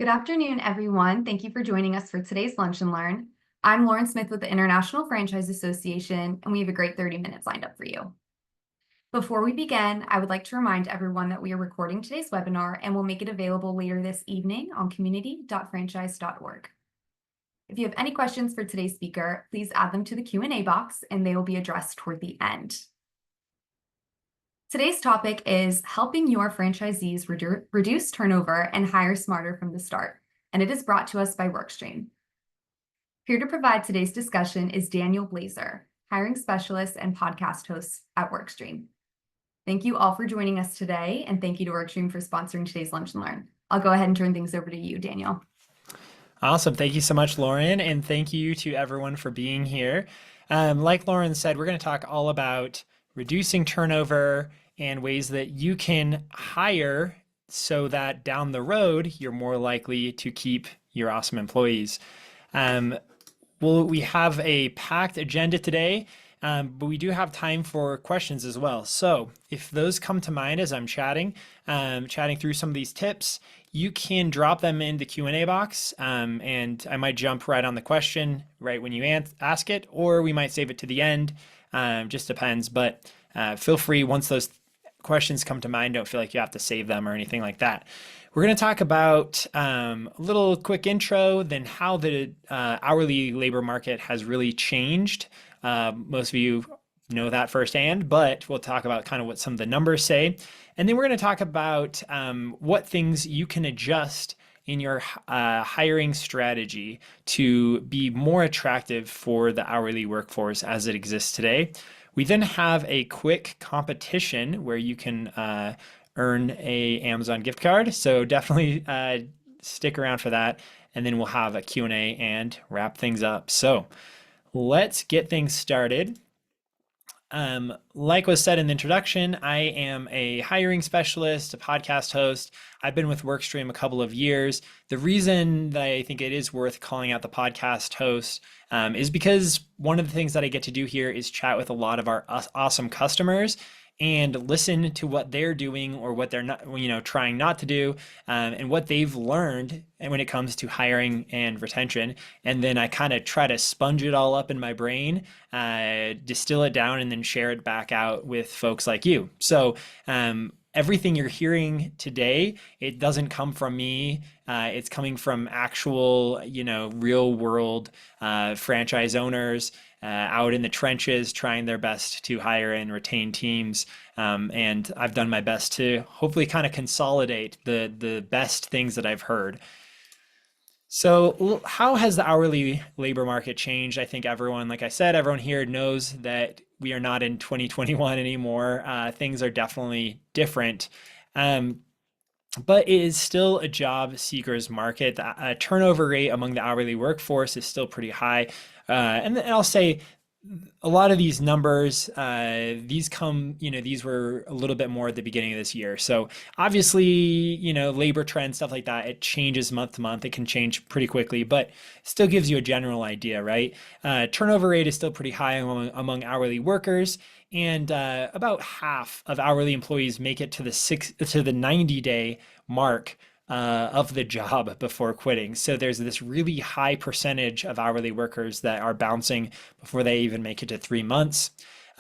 Good afternoon, everyone. Thank you for joining us for today's Lunch and Learn. I'm Lauren Smith with the International Franchise Association, and we have a great 30 minutes lined up for you. Before we begin, I would like to remind everyone that we are recording today's webinar and will make it available later this evening on community.franchise.org. If you have any questions for today's speaker, please add them to the Q&A box and they will be addressed toward the end. Today's topic is helping your franchisees reduce turnover and hire smarter from the start, and it is brought to us by Workstream. Here to provide today's discussion is Daniel Blaser, hiring specialist and podcast host at Workstream. Thank you all for joining us today, and thank you to Workstream for sponsoring today's Lunch and Learn. I'll go ahead and turn things over to you, Daniel. Awesome. Thank you so much, Lauren, and thank you to everyone for being here. Like Lauren said, we're going to talk all about reducing turnover and ways that you can hire so that down the road, you're more likely to keep your awesome employees. We have a packed agenda today, but we do have time for questions as well. So if those come to mind as I'm chatting through some of these tips, you can drop them in the Q&A box, and I might jump right on the question right when you ask it, or we might save it to the end. Just depends, but feel free once those questions come to mind, don't feel like you have to save them or anything like that. We're going to talk about a little quick intro, then how the hourly labor market has really changed. Most of you know that firsthand, but we'll talk about kind of what some of the numbers say. And then we're going to talk about what things you can adjust in your hiring strategy to be more attractive for the hourly workforce as it exists today. We then have a quick competition where you can earn a Amazon gift card. So definitely stick around for that. And then we'll have a Q&A and wrap things up. So let's get things started. Like was said in the introduction, I am a hiring specialist, a podcast host. I've been with Workstream a couple of years. The reason that I think it is worth calling out the podcast host is because one of the things that I get to do here is chat with a lot of our awesome customers and listen to what they're doing or what they're not, trying not to do, and what they've learned when it comes to hiring and retention. And then I kind of try to sponge it all up in my brain, distill it down, and then share it back out with folks like you. So everything you're hearing today, it doesn't come from me. It's coming from actual, real world franchise owners out in the trenches trying their best to hire and retain teams. And I've done my best to hopefully kind of consolidate the best things that I've heard. So how has the hourly labor market changed? I think everyone, like I said, everyone here knows that we are not in 2021 anymore. Things are definitely different. But it is still a job seekers market. The turnover rate among the hourly workforce is still pretty high. And I'll say a lot of these numbers, these were a little bit more at the beginning of this year. So obviously, labor trends, stuff like that, it changes month to month. It can change pretty quickly, but still gives you a general idea, right? Turnover rate is still pretty high among hourly workers. And about half of hourly employees make it to the 90-day mark of the job before quitting. So there's this really high percentage of hourly workers that are bouncing before they even make it to 3 months.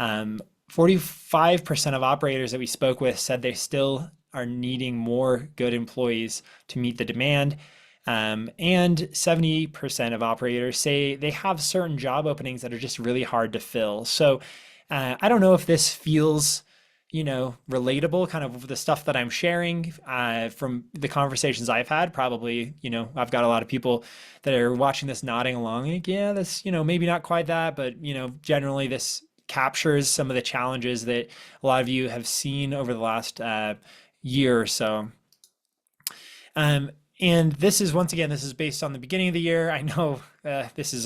45% of operators that we spoke with said they still are needing more good employees to meet the demand. And 70% of operators say they have certain job openings that are just really hard to fill. So I don't know if this feels relatable, kind of the stuff that I'm sharing from the conversations I've had. Probably, I've got a lot of people that are watching this nodding along, like, yeah, this, maybe not quite that, but, generally this captures some of the challenges that a lot of you have seen over the last year or so. And this is, once again, this is based on the beginning of the year. I know this is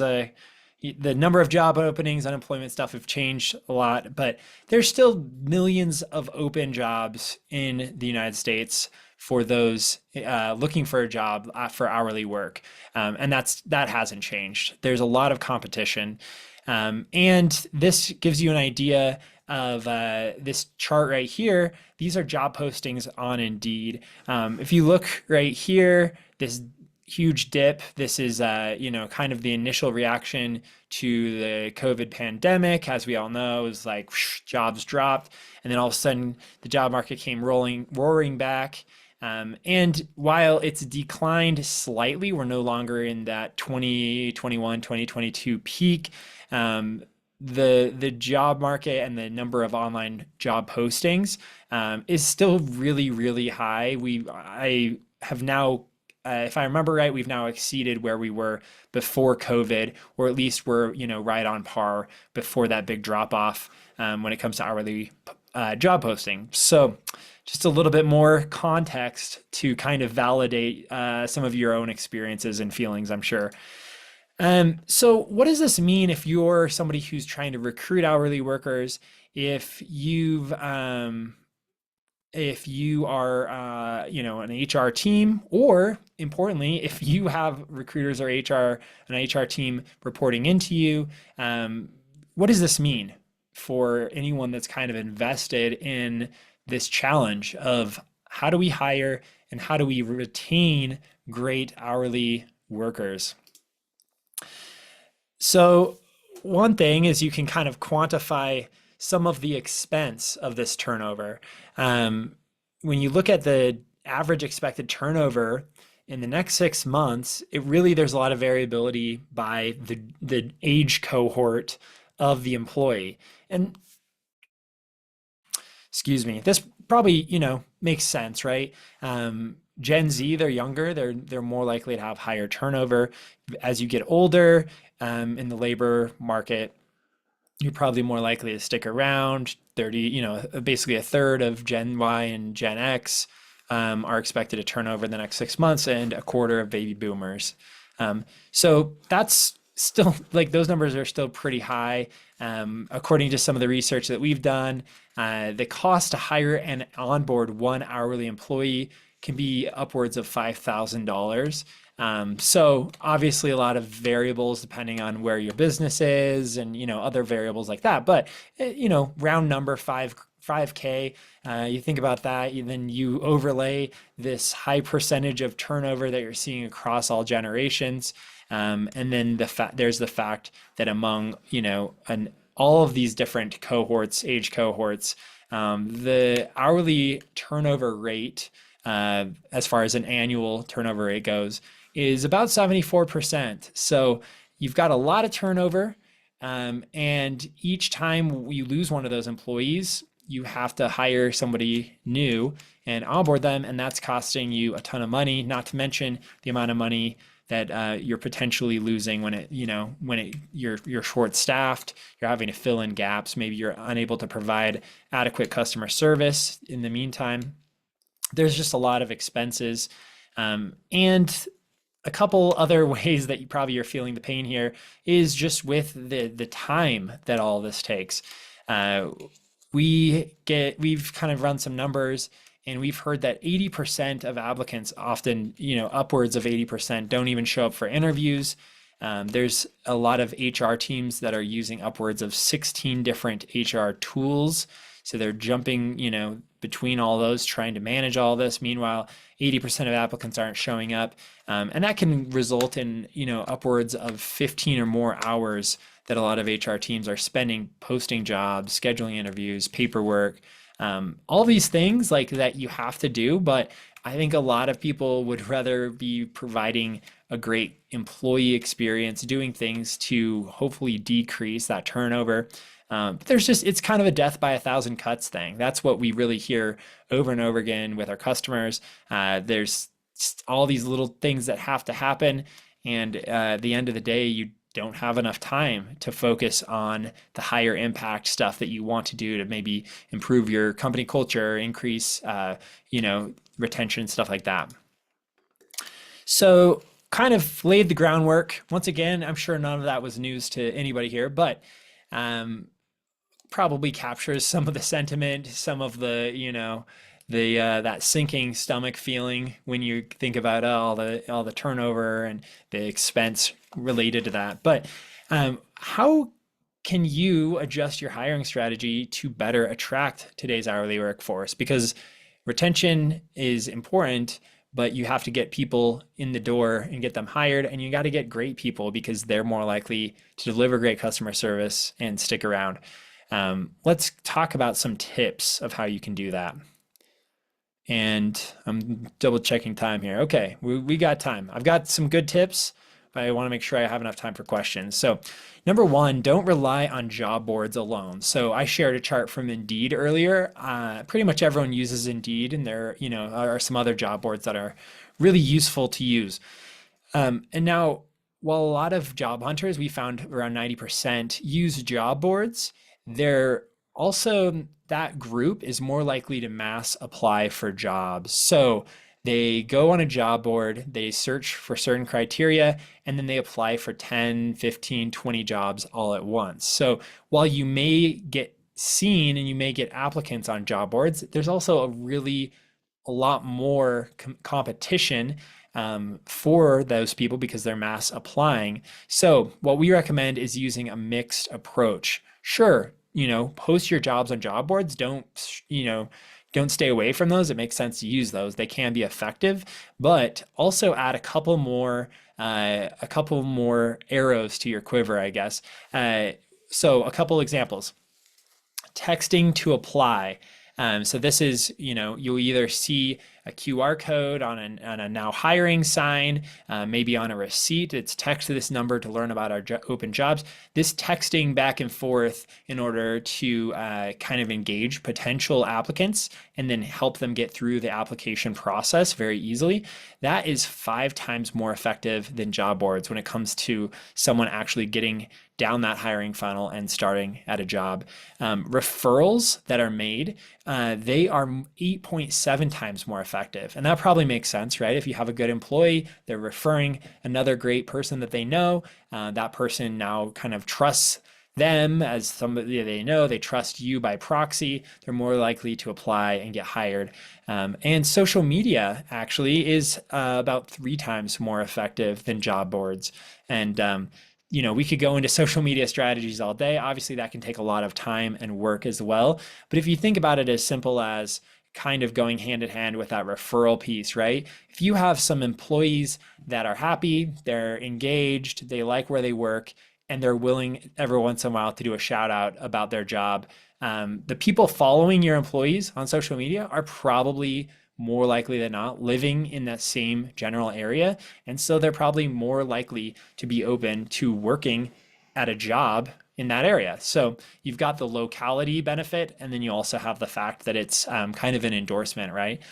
the number of job openings, unemployment stuff have changed a lot, but there's still millions of open jobs in the United States for those looking for a job for hourly work. And that hasn't changed. There's a lot of competition. And this gives you an idea of this chart right here. These are job postings on Indeed. If you look right here, this huge dip. This is, kind of the initial reaction to the COVID pandemic. As we all know, it was like whoosh, jobs dropped, and then all of a sudden the job market came roaring back. And while it's declined slightly, we're no longer in that 2021, 2022 peak. The job market and the number of online job postings is still really high. I have now, if I remember right, we've now exceeded where we were before COVID, or at least we're right on par before that big drop off when it comes to hourly job posting. So just a little bit more context to kind of validate some of your own experiences and feelings, I'm sure. So what does this mean if you're somebody who's trying to recruit hourly workers? If you are, an HR team, or importantly, if you have recruiters or an HR team reporting into you, what does this mean for anyone that's kind of invested in this challenge of how do we hire and how do we retain great hourly workers? So one thing is you can kind of quantify some of the expense of this turnover. When you look at the average expected turnover in the next 6 months, there's a lot of variability by the age cohort of the employee. And excuse me, this probably, makes sense, right? Gen Z, they're younger, they're more likely to have higher turnover. As you get older, in the labor market, you're probably more likely to stick around. 30, basically a third of Gen Y and Gen X are expected to turn over in the next 6 months, and a quarter of baby boomers. So that's still, like, those numbers are still pretty high. According to some of the research that we've done, the cost to hire and onboard one hourly employee can be upwards of $5,000. So obviously a lot of variables depending on where your business is and, other variables like that. But, round number 5K, you think about that, then you overlay this high percentage of turnover that you're seeing across all generations. And then there's the fact that among, all of these different age cohorts, the hourly turnover rate, as far as an annual turnover rate goes, is about 74%. So you've got a lot of turnover, and each time you lose one of those employees, you have to hire somebody new and onboard them, and that's costing you a ton of money, not to mention the amount of money that you're potentially losing when you're short-staffed, you're having to fill in gaps, maybe you're unable to provide adequate customer service in the meantime. There's just a lot of expenses. And a couple other ways that you probably are feeling the pain here is just with the time that all this takes. We've kind of run some numbers, and we've heard that 80% of applicants, often, upwards of 80%, don't even show up for interviews. There's a lot of HR teams that are using upwards of 16 different HR tools. So they're jumping, between all those, trying to manage all this. Meanwhile, 80% of applicants aren't showing up. And that can result in, upwards of 15 or more hours that a lot of HR teams are spending posting jobs, scheduling interviews, paperwork, all these things like that you have to do. But I think a lot of people would rather be providing a great employee experience, doing things to hopefully decrease that turnover. But it's kind of a death by a thousand cuts thing. That's what we really hear over and over again with our customers. There's all these little things that have to happen. And at the end of the day, you don't have enough time to focus on the higher impact stuff that you want to do to maybe improve your company culture, increase, retention, stuff like that. So kind of laid the groundwork. Once again, I'm sure none of that was news to anybody here, but probably captures some of the sentiment, some of the, that sinking stomach feeling when you think about all the turnover and the expense related to that. But how can you adjust your hiring strategy to better attract today's hourly workforce? Because retention is important, but you have to get people in the door and get them hired, and you got to get great people because they're more likely to deliver great customer service and stick around. Let's talk about some tips of how you can do that. And I'm double checking time here. Okay, we got time. I've got some good tips, but I want to make sure I have enough time for questions. So, number one, don't rely on job boards alone. So I shared a chart from Indeed earlier. Pretty much everyone uses Indeed, and there, are some other job boards that are really useful to use. And now, while a lot of job hunters, we found around 90% use job boards, they're also, that group is more likely to mass apply for jobs. So they go on a job board, they search for certain criteria, and then they apply for 10, 15, 20 jobs all at once. So while you may get seen and you may get applicants on job boards, there's also a lot more competition for those people because they're mass applying. So what we recommend is using a mixed approach. Sure, post your jobs on job boards. Don't stay away from those. It makes sense to use those. They can be effective, but also add a couple more arrows to your quiver, I guess. So a couple examples. Texting to apply. So this is, you'll either see a QR code on a now hiring sign, maybe on a receipt. It's text to this number to learn about our open jobs. This texting back and forth in order to kind of engage potential applicants and then help them get through the application process very easily. That is 5 times more effective than job boards when it comes to someone actually getting down that hiring funnel and starting at a job. Referrals that are made, they are 8.7 times more effective. And that probably makes sense, right? If you have a good employee, they're referring another great person that they know, that person now kind of trusts them as somebody they know, they trust you by proxy, they're more likely to apply and get hired. And social media actually is about 3 times more effective than job boards. And we could go into social media strategies all day. Obviously, that can take a lot of time and work as well. But if you think about it as simple as kind of going hand in hand with that referral piece, right? If you have some employees that are happy, they're engaged, they like where they work, and they're willing every once in a while to do a shout out about their job, the people following your employees on social media are probably more likely than not living in that same general area. And so they're probably more likely to be open to working at a job in that area. So you've got the locality benefit, and then you also have the fact that it's kind of an endorsement, right?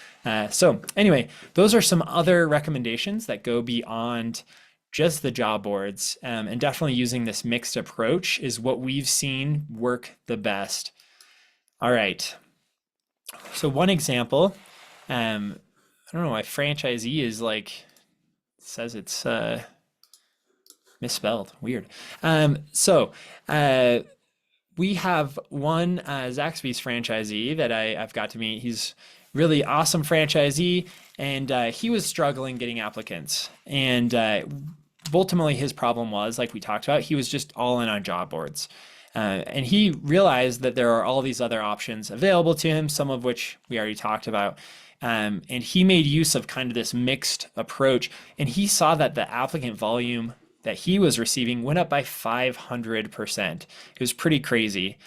So anyway, those are some other recommendations that go beyond just the job boards, and definitely using this mixed approach is what we've seen work the best. All right. So one example, I don't know why franchisee is says it's misspelled. Weird. We have one Zaxby's franchisee that I've got to meet. He's really awesome franchisee, and he was struggling getting applicants. And ultimately, his problem was, like we talked about, he was just all in on job boards. And he realized that there are all these other options available to him, some of which we already talked about. And he made use of kind of this mixed approach, and he saw that the applicant volume that he was receiving went up by 500%. It was pretty crazy.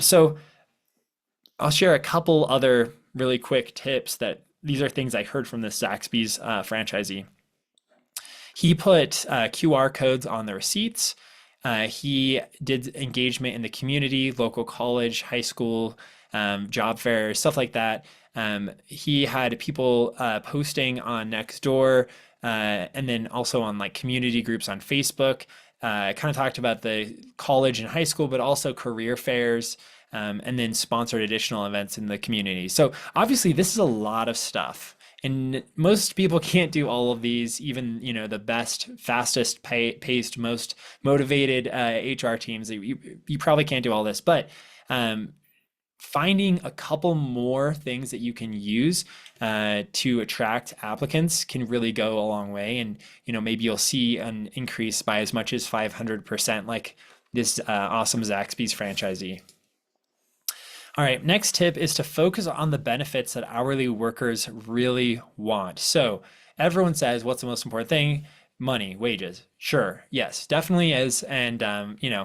So I'll share a couple other really quick tips that these are things I heard from this Zaxby's franchisee. He put QR codes on the receipts. He did engagement in the community, local college, high school, job fairs, stuff like that. He had people posting on Nextdoor, and then also on community groups on Facebook. Kind of talked about the college and high school, but also career fairs, and then sponsored additional events in the community. So obviously this is a lot of stuff. And most people can't do all of these, even the best, fastest paced, most motivated HR teams. You probably can't do all this, but finding a couple more things that you can use to attract applicants can really go a long way. And maybe you'll see an increase by as much as 500%, like this awesome Zaxby's franchisee. All right, next tip is to focus on the benefits that hourly workers really want. So everyone says, what's the most important thing? Money, wages. Sure, yes, definitely is. And,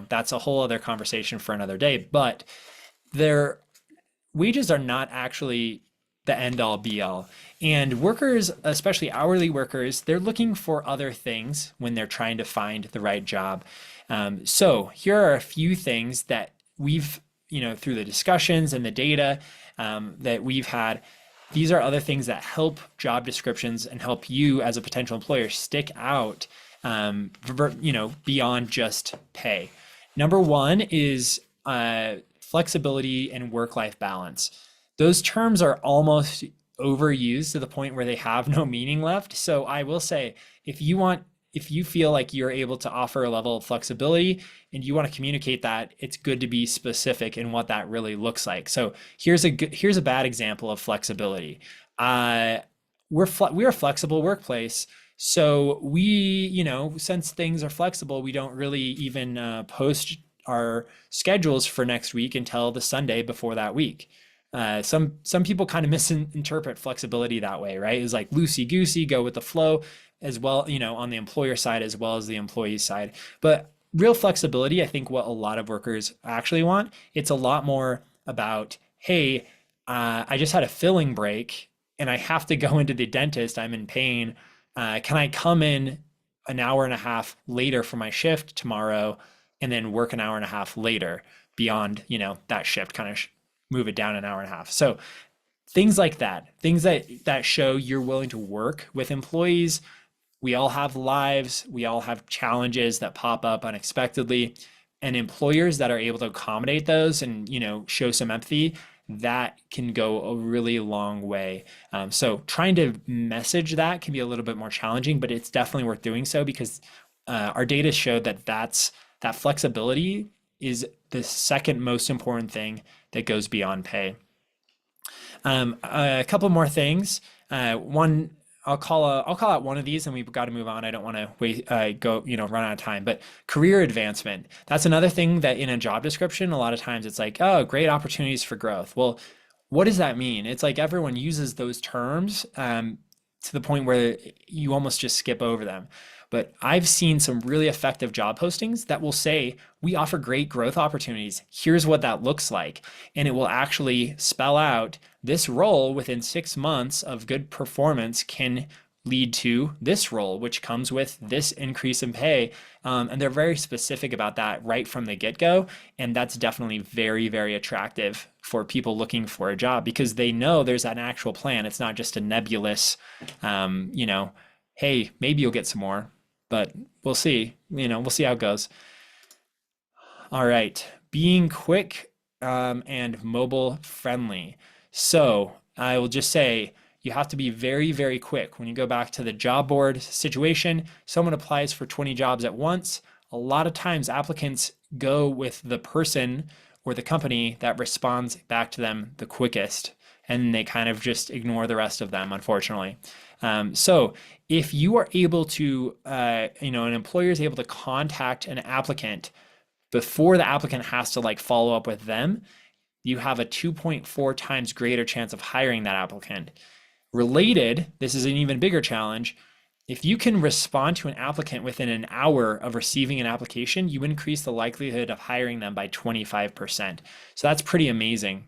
that's a whole other conversation for another day. But their wages are not actually the end all be all. And workers, especially hourly workers, they're looking for other things when they're trying to find the right job. So here are a few things that we've, through the discussions and the data that we've had. These are other things that help job descriptions and help you as a potential employer stick out, beyond just pay. Number one is flexibility and work-life balance. Those terms are almost overused to the point where they have no meaning left. So I will say, if you feel like you're able to offer a level of flexibility and you want to communicate that, it's good to be specific in what that really looks like. So here's a bad example of flexibility. We're a flexible workplace. So since things are flexible, we don't really even post our schedules for next week until the Sunday before that week. Some people kind of misinterpret flexibility that way, right? It's like loosey goosey, go with the flow, as well, on the employer side as well as the employee side. But real flexibility, I think what a lot of workers actually want, it's a lot more about, hey, I just had a filling break and I have to go into the dentist. I'm in pain. Can I come in an hour and a half later for my shift tomorrow and then work an hour and a half later beyond, that shift, kind of move it down an hour and a half. So things like that, things that show you're willing to work with employees. We all have lives, we all have challenges that pop up unexpectedly, and employers that are able to accommodate those and show some empathy, that can go a really long way. So trying to message that can be a little bit more challenging, but it's definitely worth doing so because our data showed that flexibility is the second most important thing that goes beyond pay. A couple more things. One, I'll call out one of these, and we've got to move on. I don't want to run out of time. But career advancement. That's another thing that in a job description, a lot of times it's like, oh, great opportunities for growth. Well, what does that mean? It's like everyone uses those terms to the point where you almost just skip over them. But I've seen some really effective job postings that will say, we offer great growth opportunities. Here's what that looks like. And it will actually spell out this role within 6 months of good performance can lead to this role, which comes with this increase in pay. And they're very specific about that right from the get-go. And that's definitely very, very attractive for people looking for a job because they know there's an actual plan. It's not just a nebulous, hey, maybe you'll get some more. But we'll see, we'll see how it goes. All right, being quick and mobile friendly. So I will just say you have to be very, very quick. When you go back to the job board situation, someone applies for 20 jobs at once. A lot of times applicants go with the person or the company that responds back to them the quickest, and they kind of just ignore the rest of them, unfortunately. So if you are able to, an employer is able to contact an applicant before the applicant has to follow up with them, you have a 2.4 times greater chance of hiring that applicant. Related, this is an even bigger challenge. If you can respond to an applicant within an hour of receiving an application, you increase the likelihood of hiring them by 25%. So that's pretty amazing.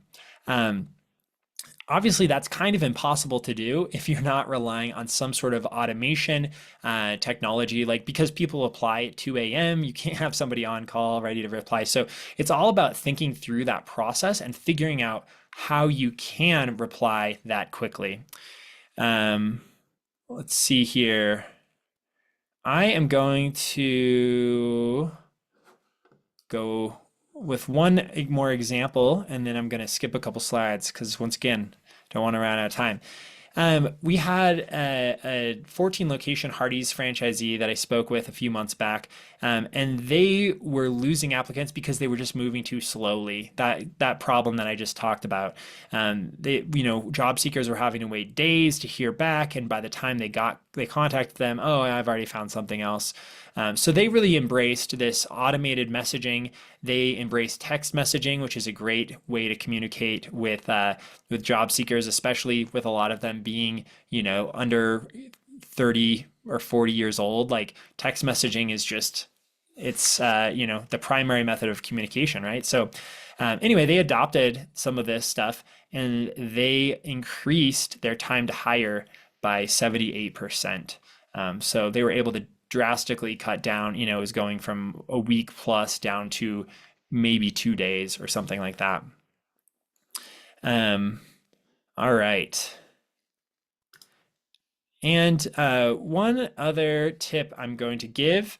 Obviously, that's kind of impossible to do if you're not relying on some sort of automation technology, because people apply at 2 a.m., you can't have somebody on call ready to reply. So it's all about thinking through that process and figuring out how you can reply that quickly. Let's see here. I am going to go with one more example, and then I'm going to skip a couple slides because once again, don't want to run out of time. We had a 14 location Hardee's franchisee that I spoke with a few months back, and they were losing applicants because they were just moving too slowly. That problem that I just talked about. Job seekers were having to wait days to hear back, and by the time they contacted them, oh, I've already found something else. So they really embraced this automated messaging. They embraced text messaging, which is a great way to communicate with job seekers, especially with a lot of them being, under 30 or 40 years old. Like text messaging is just it's the primary method of communication, right? So anyway, they adopted some of this stuff and they increased their time to hire by 78%. So they were able to drastically cut down, it was going from a week plus down to maybe 2 days or something like that. All right. And one other tip I'm going to give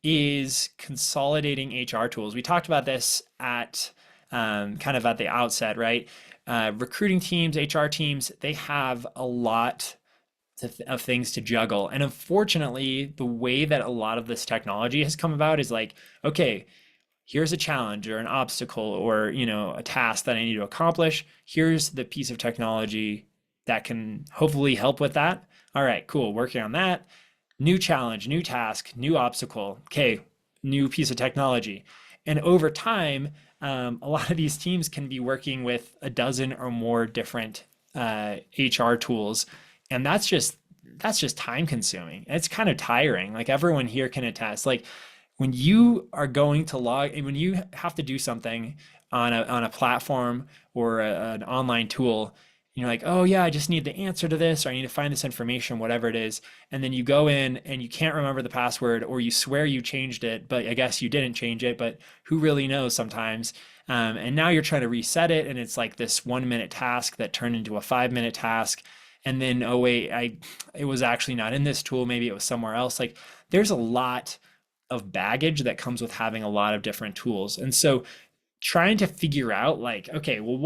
is consolidating HR tools. We talked about this at kind of at the outset, right? Recruiting teams, HR teams, they have a lot of things to juggle. And unfortunately, the way that a lot of this technology has come about is like, okay, here's a challenge or an obstacle or, a task that I need to accomplish. Here's the piece of technology that can hopefully help with that. All right, cool, working on that. New challenge, new task, new obstacle. Okay, new piece of technology. And over time, a lot of these teams can be working with a dozen or more different HR tools, and that's just time consuming. It's kind of tiring. Like everyone here can attest. Like when you are going to when you have to do something on a platform or an online tool, you're like, oh yeah, I just need the answer to this, or I need to find this information, whatever it is. And then you go in and you can't remember the password, or you swear you changed it, but I guess you didn't change it, but who really knows sometimes. And now you're trying to reset it, and it's like this 1 minute task that turned into a 5 minute task. And then, oh wait, it was actually not in this tool, maybe it was somewhere else. Like there's a lot of baggage that comes with having a lot of different tools. And so trying to figure out like, okay, well,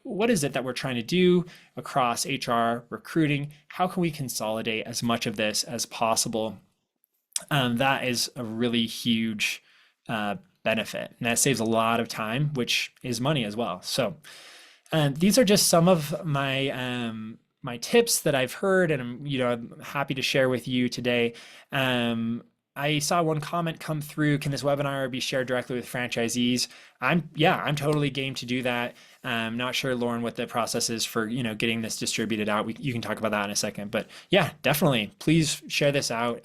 what is it that we're trying to do across HR, recruiting? How can we consolidate as much of this as possible? That is a really huge benefit, and that saves a lot of time, which is money as well. So these are just some of my tips that I've heard, and I'm happy to share with you today. I saw one comment come through. Can this webinar be shared directly with franchisees? I'm totally game to do that. I'm not sure, Lauren, what the process is for getting this distributed out. You can talk about that in a second, but yeah, definitely, please share this out.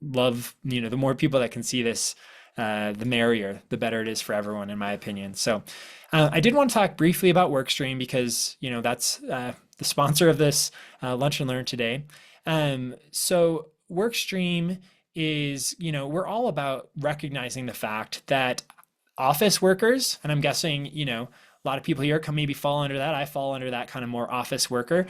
Love the more people that can see this, the merrier, the better it is for everyone, in my opinion. So I did want to talk briefly about Workstream because that's the sponsor of this Lunch and Learn today. So Workstream is, we're all about recognizing the fact that office workers, and I'm guessing, a lot of people here can maybe fall under that. I fall under that kind of more office worker,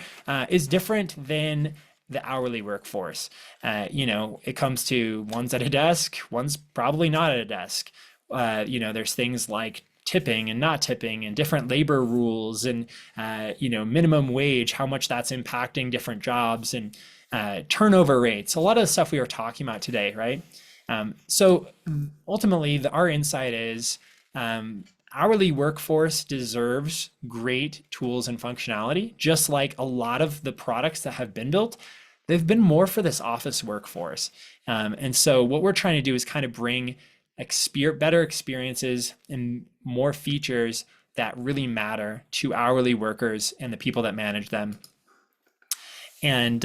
is different than the hourly workforce. It comes to one's at a desk, one's probably not at a desk. There's things like tipping and not tipping and different labor rules and, minimum wage, how much that's impacting different jobs and turnover rates, a lot of the stuff we were talking about today, right? So ultimately, our insight is hourly workforce deserves great tools and functionality, just like a lot of the products that have been built. They've been more for this office workforce. And so what we're trying to do is kind of bring better experiences and more features that really matter to hourly workers and the people that manage them. And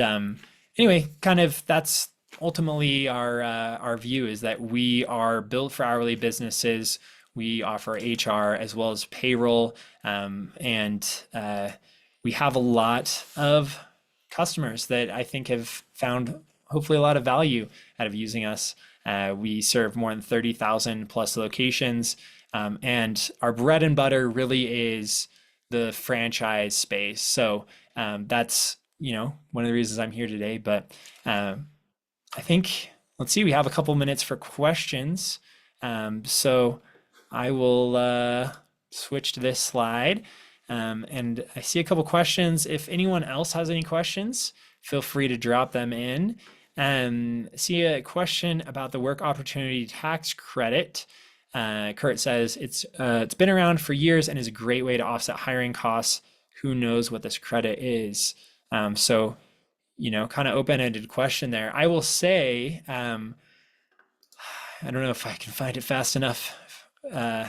anyway, kind of that's ultimately our view, is that we are built for hourly businesses. We offer HR as well as payroll, and we have a lot of customers that I think have found hopefully a lot of value out of using us. We serve more than 30,000 plus locations, and our bread and butter really is the franchise space. So that's one of the reasons I'm here today. But I think, let's see, we have a couple minutes for questions. So I will switch to this slide. And I see a couple questions. If anyone else has any questions, feel free to drop them in. See a question about the work opportunity tax credit. Kurt says it's been around for years and is a great way to offset hiring costs. Who knows what this credit is? So, kind of open-ended question there. I will say, I don't know if I can find it fast enough. Uh,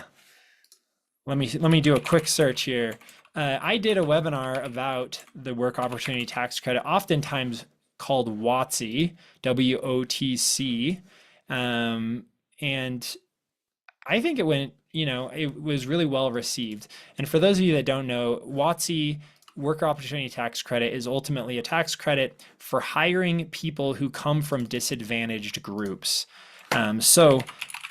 let me do a quick search here. I did a webinar about the work opportunity tax credit, oftentimes called WOTC, WOTC, and I think it was really well received. And for those of you that don't know, WOTC, Work Opportunity Tax Credit, is ultimately a tax credit for hiring people who come from disadvantaged groups. So,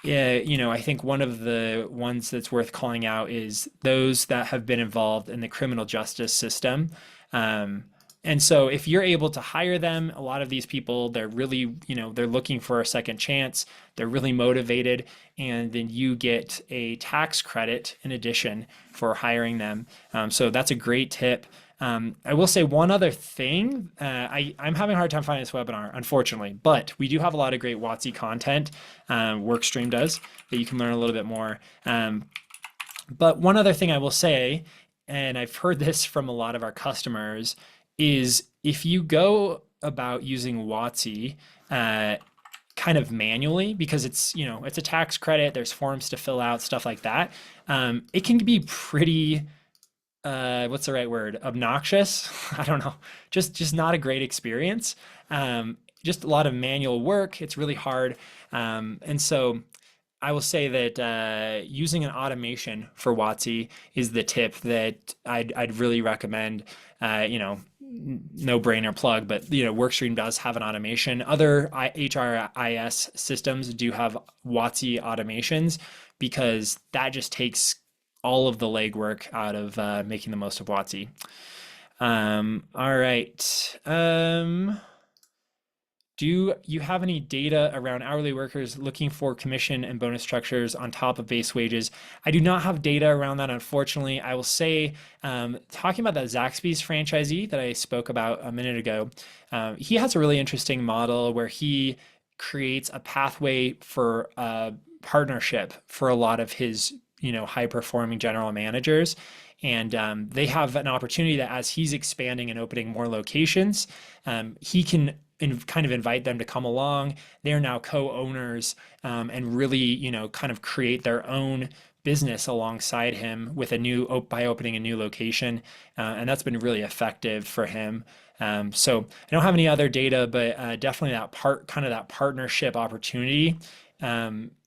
yeah, I think one of the ones that's worth calling out is those that have been involved in the criminal justice system. Um, and so if you're able to hire them, a lot of these people, they're really, they're looking for a second chance. They're really motivated. And then you get a tax credit in addition for hiring them. So that's a great tip. I will say one other thing. I'm having a hard time finding this webinar, unfortunately, but we do have a lot of great WOTC content. Workstream does, that you can learn a little bit more. But one other thing I will say, and I've heard this from a lot of our customers, is if you go about using WOTC kind of manually, because it's a tax credit, there's forms to fill out, stuff like that, it can be pretty what's the right word? Obnoxious? I don't know. Just not a great experience. Just a lot of manual work. It's really hard. And so I will say that using an automation for WOTC is the tip that I'd really recommend. No brainer plug, but Workstream does have an automation. Other HRIS systems do have WOTC automations because that just takes all of the legwork out of making the most of WOTC. All right. Do you have any data around hourly workers looking for commission and bonus structures on top of base wages? I do not have data around that, unfortunately. I will say, talking about that Zaxby's franchisee that I spoke about a minute ago, he has a really interesting model where he creates a pathway for partnership for a lot of his high performing general managers. And they have an opportunity that as he's expanding and opening more locations, he can kind of invite them to come along. They're now co-owners and really, kind of create their own business alongside him with by opening a new location. And that's been really effective for him. So I don't have any other data, but definitely that partnership opportunity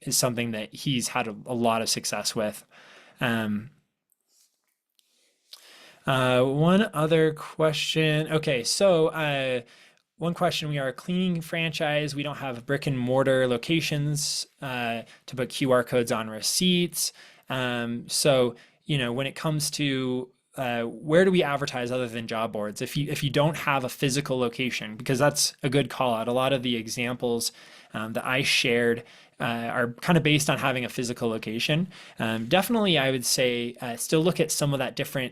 is something that he's had a lot of success with. One other question. Okay, so one question, we are a cleaning franchise. We don't have brick and mortar locations to put QR codes on receipts. So, when it comes to where do we advertise other than job boards? If you don't have a physical location, because that's a good call out. A lot of the examples that I shared are kind of based on having a physical location. Definitely, I would say still look at some of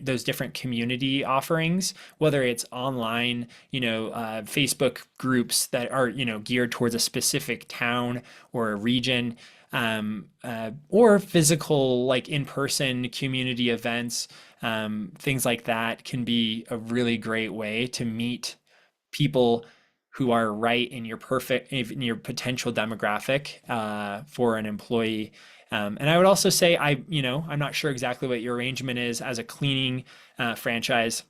those different community offerings, whether it's online, Facebook groups that are geared towards a specific town or a region, or physical, like in-person community events. Things like that can be a really great way to meet people who are right in your potential demographic for an employee. And I would also say I'm not sure exactly what your arrangement is as a cleaning franchise.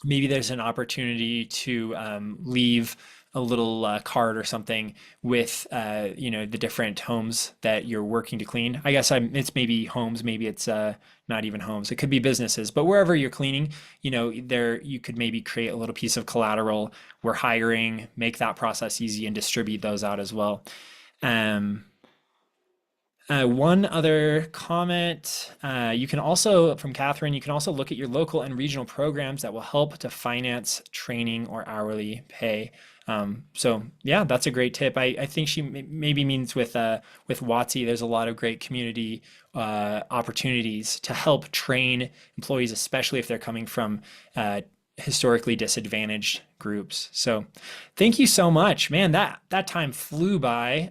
Maybe there's an opportunity to leave a little card or something with the different homes that you're working to clean. I guess it's maybe homes, maybe it's not even homes. It could be businesses, but wherever you're cleaning, there you could maybe create a little piece of collateral. We're hiring, make that process easy, and distribute those out as well. One other comment, you can also, from Catherine, you can also look at your local and regional programs that will help to finance training or hourly pay. So yeah, that's a great tip. I think she maybe means with WOTC, there's a lot of great community opportunities to help train employees, especially if they're coming from historically disadvantaged groups. So thank you so much, man. That time flew by.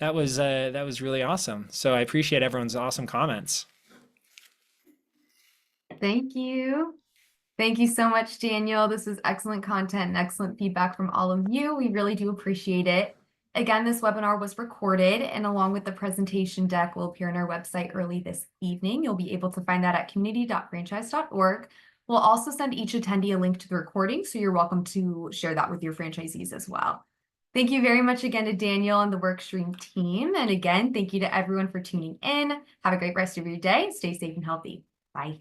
That was really awesome. So I appreciate everyone's awesome comments. Thank you. Thank you so much, Daniel. This was excellent content and excellent feedback from all of you. We really do appreciate it. Again, this webinar was recorded and along with the presentation deck will appear on our website early this evening. You'll be able to find that at community.franchise.org. We'll also send each attendee a link to the recording, so you're welcome to share that with your franchisees as well. Thank you very much again to Daniel and the Workstream team. And again, thank you to everyone for tuning in. Have a great rest of your day. Stay safe and healthy. Bye.